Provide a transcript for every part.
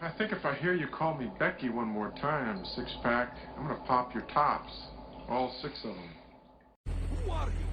I think if I hear you call me Becky one more time, six-pack, I'm gonna pop your tops. All six of them. Who are you?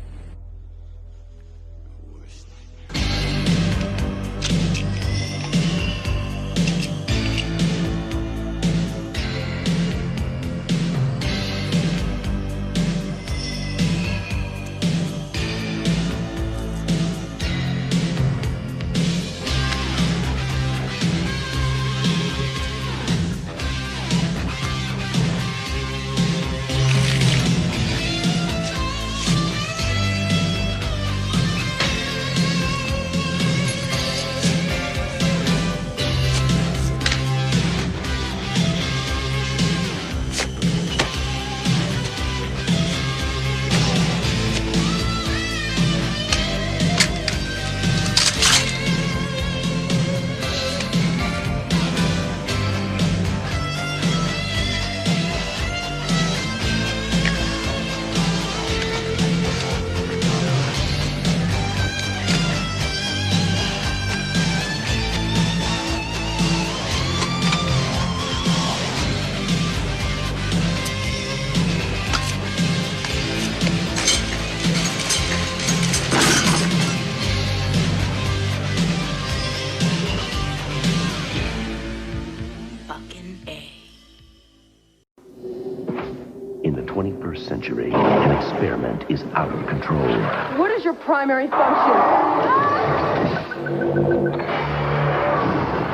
In the 21st century, an experiment is out of control. What is your primary function?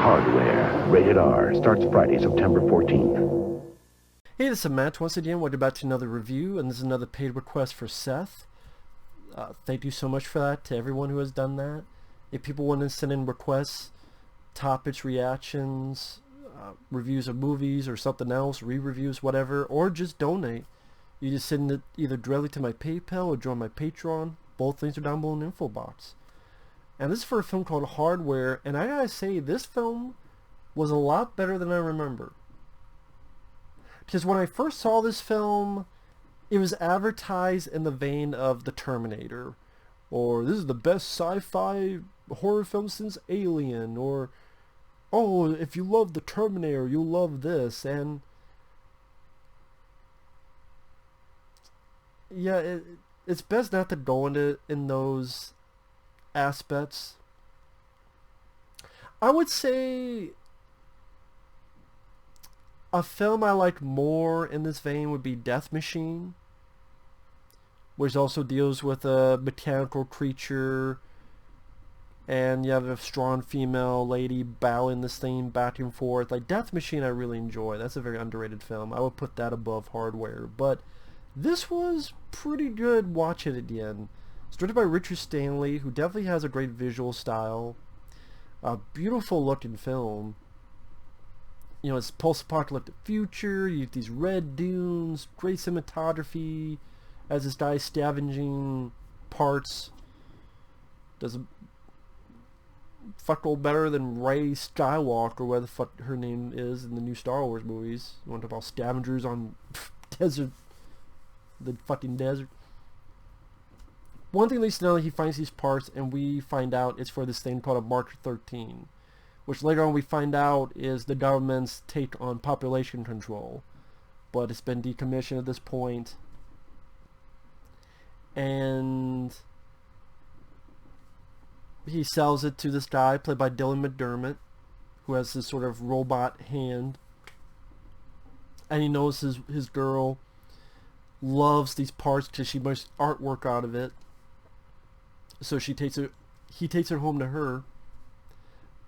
Hardware, rated R, starts Friday, September 14th. Hey, this is Matt once again. Welcome back to another review, and this is another paid request for Seth. Thank you so much for that to everyone who has done that. If people want to send in requests, topics, reactions, reviews of movies or something else, re-reviews, whatever, or just donate, you just send it either directly to my PayPal or join my Patreon. Both links are down below in the info box. And this is for a film called Hardware, and I gotta say, this film was a lot better than I remember. Because when I first saw this film, it was advertised in the vein of The Terminator, or this is the best sci-fi horror film since Alien, or oh, if you love The Terminator, you'll love this. And yeah, it's best not to go into in those aspects. I would say a film I like more in this vein would be Death Machine, which also deals with a mechanical creature, and you have a strong female lady battling this thing back and forth. Like Death Machine I really enjoy. That's a very underrated film. I would put that above Hardware. But this was pretty good watching it again. It's directed by Richard Stanley, who definitely has a great visual style. A beautiful looking film. You know, it's post-apocalyptic future. You have these red dunes, great cinematography, as this guy scavenging parts. Does a fuck all better than Rey Skywalker, or whatever the fuck her name is in the new Star Wars movies. You want to talk about scavengers on desert, the fucking desert. One thing at least now, he finds these parts, and we find out it's for this thing called a Mark 13, which later on we find out is the government's take on population control, but it's been decommissioned at this point. And he sells it to this guy played by McDermott, who has this sort of robot hand, and he knows his girl loves these parts because she makes artwork out of it, so he takes it home to her.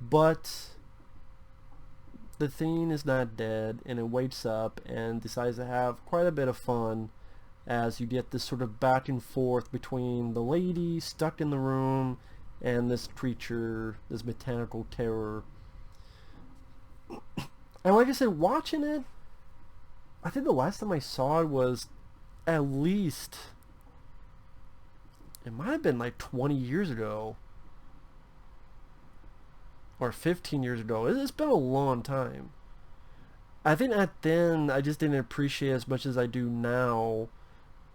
But the thing is not dead, and it wakes up and decides to have quite a bit of fun as you get this sort of back and forth between the lady stuck in the room and this creature, this mechanical terror. And like I said, watching it, I think the last time I saw it was at least, it might have been like 20 years ago. Or 15 years ago. It's been a long time. I think at then I just didn't appreciate it as much as I do now.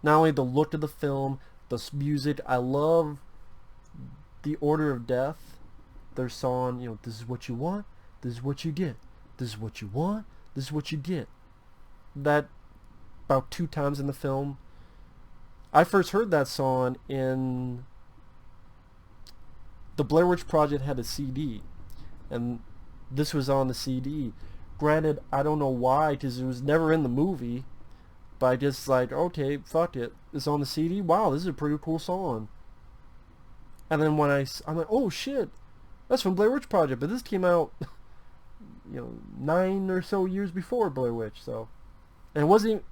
Not only the look of the film, the music. I love the Order of Death. Their song, you know, this is what you want, this is what you get. This is what you want. This is what you get. That about 2 times in the film. I first heard that song in the Blair Witch Project had a CD, and this was on the CD. Granted, I don't know why, because it was never in the movie, but I just like, okay, fuck it, it's on the CD. Wow, this is a pretty cool song. And then when I'm like, oh shit, that's from Blair Witch Project, but this came out, 9 or so years before Blair Witch. So, and it wasn't.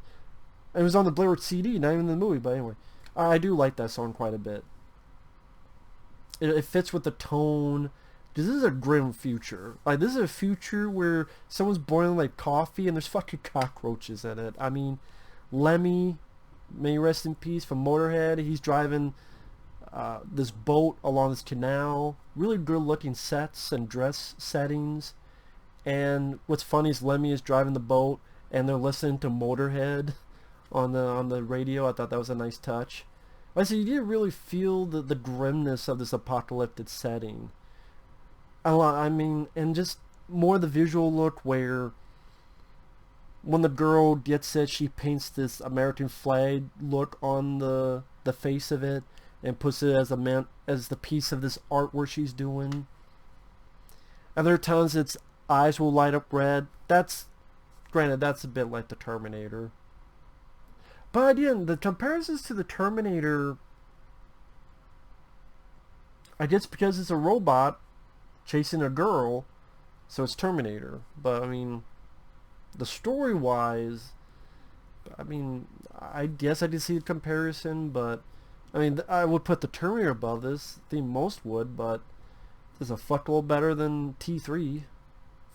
It was on the Blair Witch CD, not even the movie. But anyway, I do like that song quite a bit. It fits with the tone. This is a grim future. Like, this is a future where someone's boiling like coffee and there's fucking cockroaches in it. I mean, Lemmy, may he rest in peace, from Motorhead. He's driving this boat along this canal. Really good looking sets and dress settings. And what's funny is Lemmy is driving the boat and they're listening to Motorhead on the radio. I thought that was a nice touch. So you did really feel the grimness of this apocalyptic setting. I mean, and just more the visual look where when the girl gets it, she paints this American flag look on the face of it and puts it as the piece of this artwork she's doing. And there are times its eyes will light up red. Granted, that's a bit like the Terminator. But again, the comparisons to the Terminator, I guess because it's a robot chasing a girl, so it's Terminator. But I mean, the story-wise, I mean, I guess I did see a comparison, but I mean, I would put the Terminator above this. I think most would, but it's a fuckload better than T3,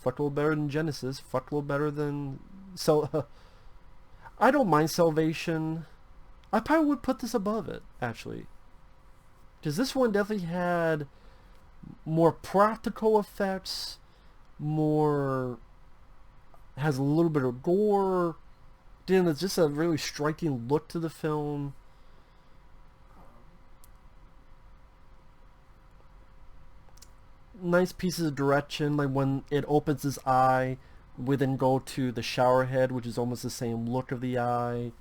fuckload better than Genesis, fuckload better than I don't mind Salvation. I probably would put this above it, actually. Because this one definitely had more practical effects, has a little bit of gore. Then it's just a really striking look to the film. Nice pieces of direction, like when it opens his eye, we then go to the shower head, which is almost the same look of the eye.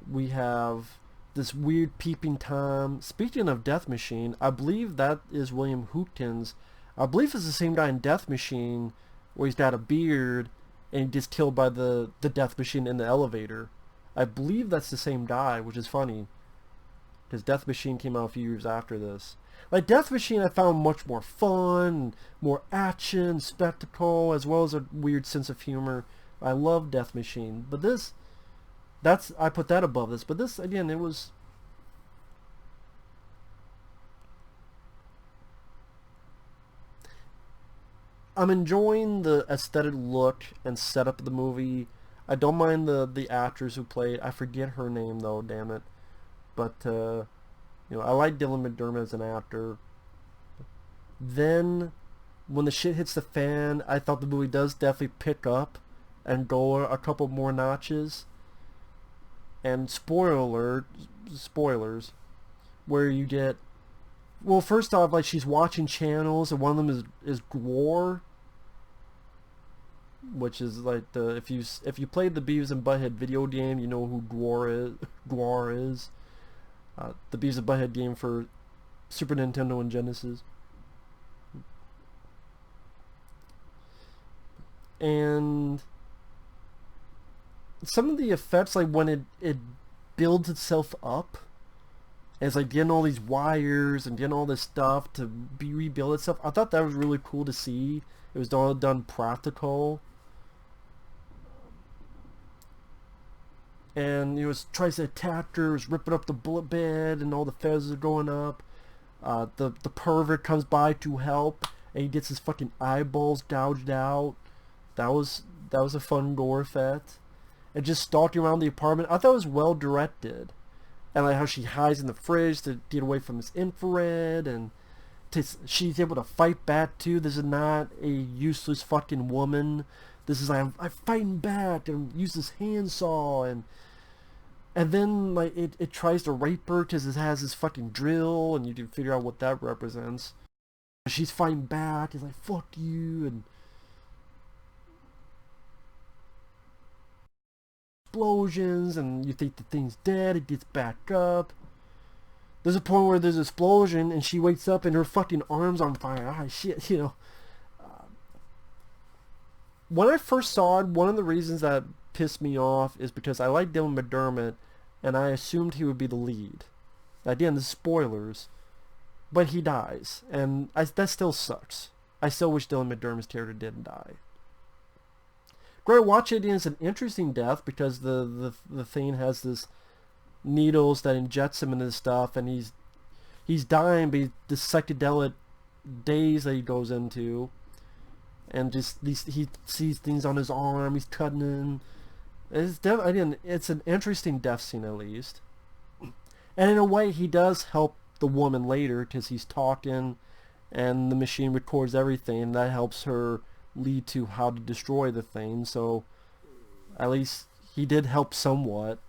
We have this weird peeping Tom. Speaking of Death Machine, I believe that is William Hoopkins. I believe it's the same guy in Death Machine, where he's got a beard and he gets killed by the Death Machine in the elevator. I believe that's the same guy, which is funny, because Death Machine came out a few years after this. Like, Death Machine I found much more fun, more action, spectacle, as well as a weird sense of humor. I love Death Machine, but I put that above this. But this, again, it was... I'm enjoying the aesthetic look and setup of the movie. I don't mind the actors who played. I forget her name, though, damn it. But, I like Dylan McDermott as an actor. Then, when the shit hits the fan, I thought the movie does definitely pick up and go a couple more notches. And spoilers, where you get... Well, first off, like, she's watching channels, and one of them is gore, which is like if you played the Beavis and Butthead video game, you know who Gwar is. The Beavis and Butthead game for Super Nintendo and Genesis. And some of the effects, like when it builds itself up, and it's like getting all these wires and getting all this stuff to rebuild itself, I thought that was really cool to see. It was all done practical. And it tries to attack her, it's ripping up the bullet bed, and all the feathers are going up. The pervert comes by to help, and he gets his fucking eyeballs gouged out. That was a fun gore effect. And just stalking around the apartment, I thought it was well directed. And like how she hides in the fridge to get away from this infrared, and she's able to fight back too. This is not a useless fucking woman. This is like, I'm fighting back and use this handsaw, and then like it tries to rape her because it has this fucking drill, and you can figure out what that represents. She's fighting back. It's like, fuck you, and explosions, and you think the thing's dead. It gets back up. There's a point where there's an explosion, and she wakes up, and her fucking arm's on fire. Ah, shit, you know. When I first saw it, one of the reasons that pissed me off is because I like Dylan McDermott, and I assumed he would be the lead. Again, the spoilers, but he dies, and that still sucks. I still wish Dylan McDermott's character didn't die. Great, watch it, and it's an interesting death because the thing has this needles that injects him into this stuff, and he's dying, but this psychedelic daze that he goes into. And just he sees things on his arm. He's cutting in. It's an interesting death scene, at least. And in a way, he does help the woman later because he's talking, and the machine records everything. And that helps her lead to how to destroy the thing. So at least he did help somewhat.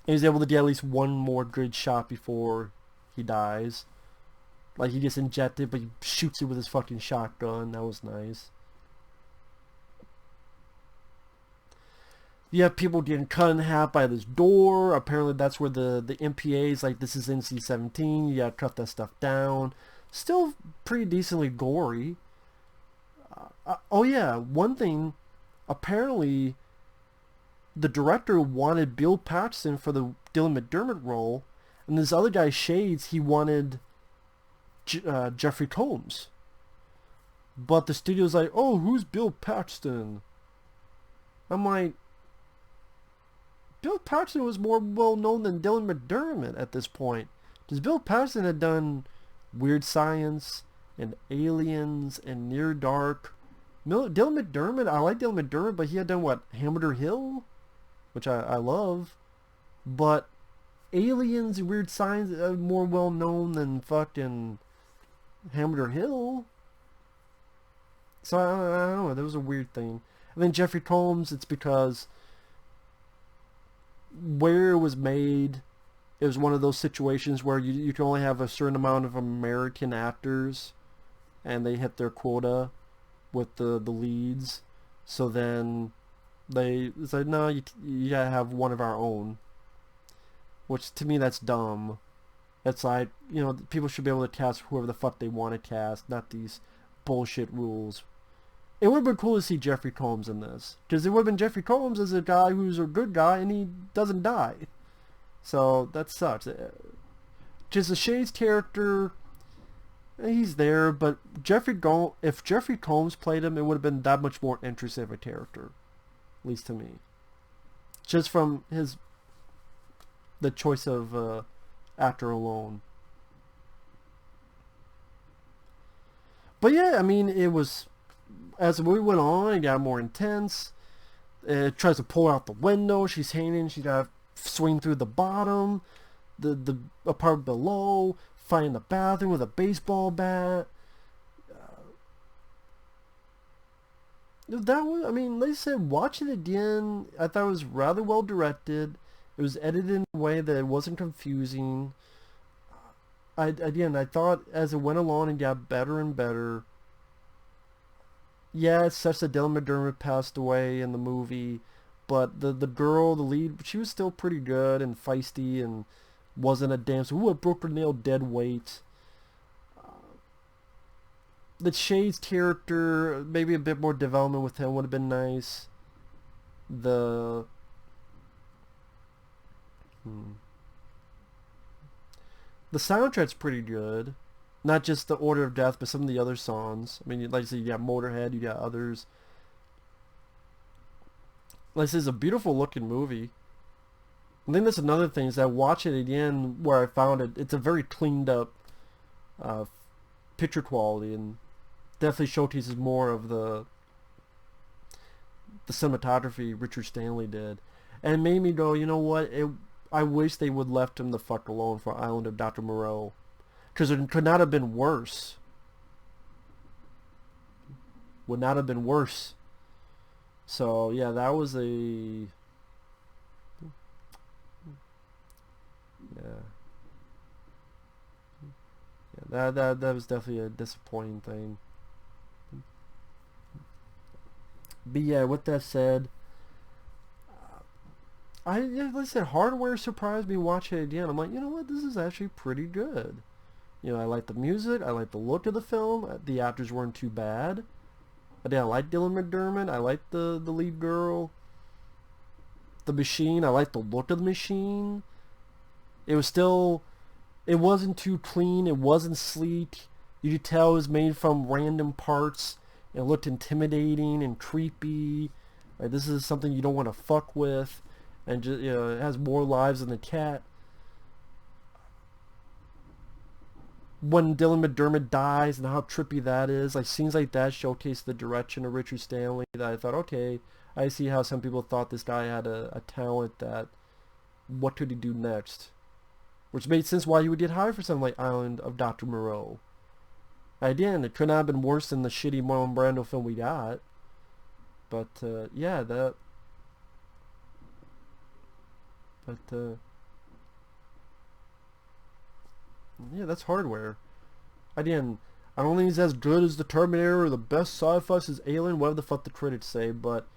And he's able to get at least one more good shot before he dies. Like, he gets injected, but he shoots it with his fucking shotgun. That was nice. You have people getting cut in half by this door. Apparently that's where the MPA's like, this is NC-17. You gotta cut that stuff down. Still pretty decently gory. Oh yeah, one thing. Apparently, the director wanted Bill Paxton for the Dylan McDermott role. And this other guy, Shades, he wanted Jeffrey Combs. But the studio's like, oh, who's Bill Paxton? I'm like, Bill Paxton was more well known than Dylan McDermott at this point. Because Bill Paxton had done Weird Science and Aliens and Near Dark. Dylan McDermott, I like Dylan McDermott, but he had done what? Hamburger Hill? Which I love. But Aliens and Weird Science are more well known than fucking Hamburger Hill. So I don't know, that was a weird thing. And then Jeffrey Combs, it's because where it was made, it was one of those situations where you can only have a certain amount of American actors, and they hit their quota with the leads. So then they said, no, you gotta have one of our own. Which, to me, that's dumb. It's like, you know, people should be able to cast whoever the fuck they want to cast, not these bullshit rules. It would have been cool to see Jeffrey Combs in this. Because it would have been Jeffrey Combs as a guy who's a good guy and he doesn't die. So, that sucks. Just the Shades character, he's there, but if Jeffrey Combs played him, it would have been that much more interesting of a character. At least to me. Just from the choice of actor alone. But yeah, I mean, it was, as the movie went on, it got more intense. It tries to pull out the window. She's hanging. She's got to swing through the bottom, the apartment below, find the bathroom with a baseball bat. That was, I mean, like I said, watching it again, I thought it was rather well directed. It was edited in a way that it wasn't confusing. I thought as it went along it got better and better. Yeah, it's such that Dylan McDermott passed away in the movie, but the girl, the lead, she was still pretty good and feisty and wasn't a dancer. Ooh, I broke her nail dead weight. The Shades character, maybe a bit more development with him would have been nice. The soundtrack's pretty good. Not just the Order of Death, but some of the other songs. I mean, like I said, you got Motorhead, you got others. Like I said, it's a beautiful looking movie. I think that's another thing, is that watch it again where I found it. It's a very cleaned up picture quality, and definitely showcases more of the cinematography Richard Stanley did. And it made me go, you know what? I wish they would left him the fuck alone for Island of Dr. Moreau. Because it could not have been worse. Would not have been worse. So, yeah, that was a... Yeah, that was definitely a disappointing thing. But yeah, with that said, Yeah, like I said, Hardware surprised me watching it again. I'm like, you know what, this is actually pretty good. You know, I like the music, I like the look of the film, the actors weren't too bad. I like Dylan McDermott, I like the lead girl. The Machine, I like the look of the Machine. It was still, it wasn't too clean, it wasn't sleek. You could tell it was made from random parts. It looked intimidating and creepy. Like, this is something you don't want to fuck with. And just, you know, it has more lives than the cat. When Dylan McDermott dies and how trippy that is, like scenes like that showcase the direction of Richard Stanley. That I thought, okay, I see how some people thought this guy had a talent that, what could he do next? Which made sense why he would get hired for something like Island of Dr. Moreau. Again, it could not have been worse than the shitty Marlon Brando film we got. But, yeah, that... But, yeah, that's Hardware. Again, I don't think it's as good as The Terminator or the best sci-fi as Alien, whatever the fuck the critics say, but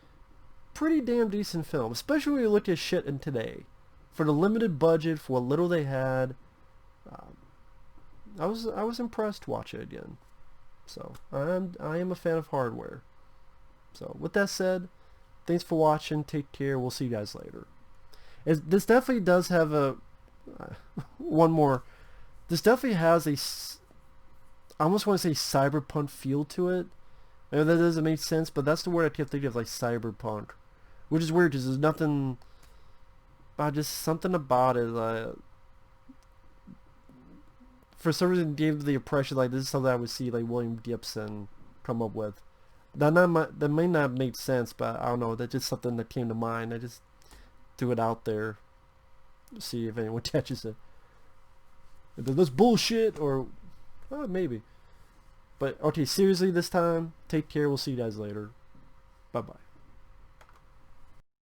pretty damn decent film, especially when you look at shit in today. For the limited budget, for what little they had, I was impressed to watch it again. So I am a fan of Hardware. So with that said, thanks for watching. Take care. We'll see you guys later. This definitely does have a one more. This definitely has a, I almost want to say cyberpunk feel to it. I know that doesn't make sense, but that's the word I kept thinking of, like cyberpunk. Which is weird because there's nothing, just something about it. For some reason, gave the impression like this is something I would see like William Gibson come up with. That may not make sense, but I don't know. That's just something that came to mind. I just threw it out there, see if anyone catches it. If that's bullshit, or maybe. But okay, seriously, this time, take care. We'll see you guys later. Bye bye.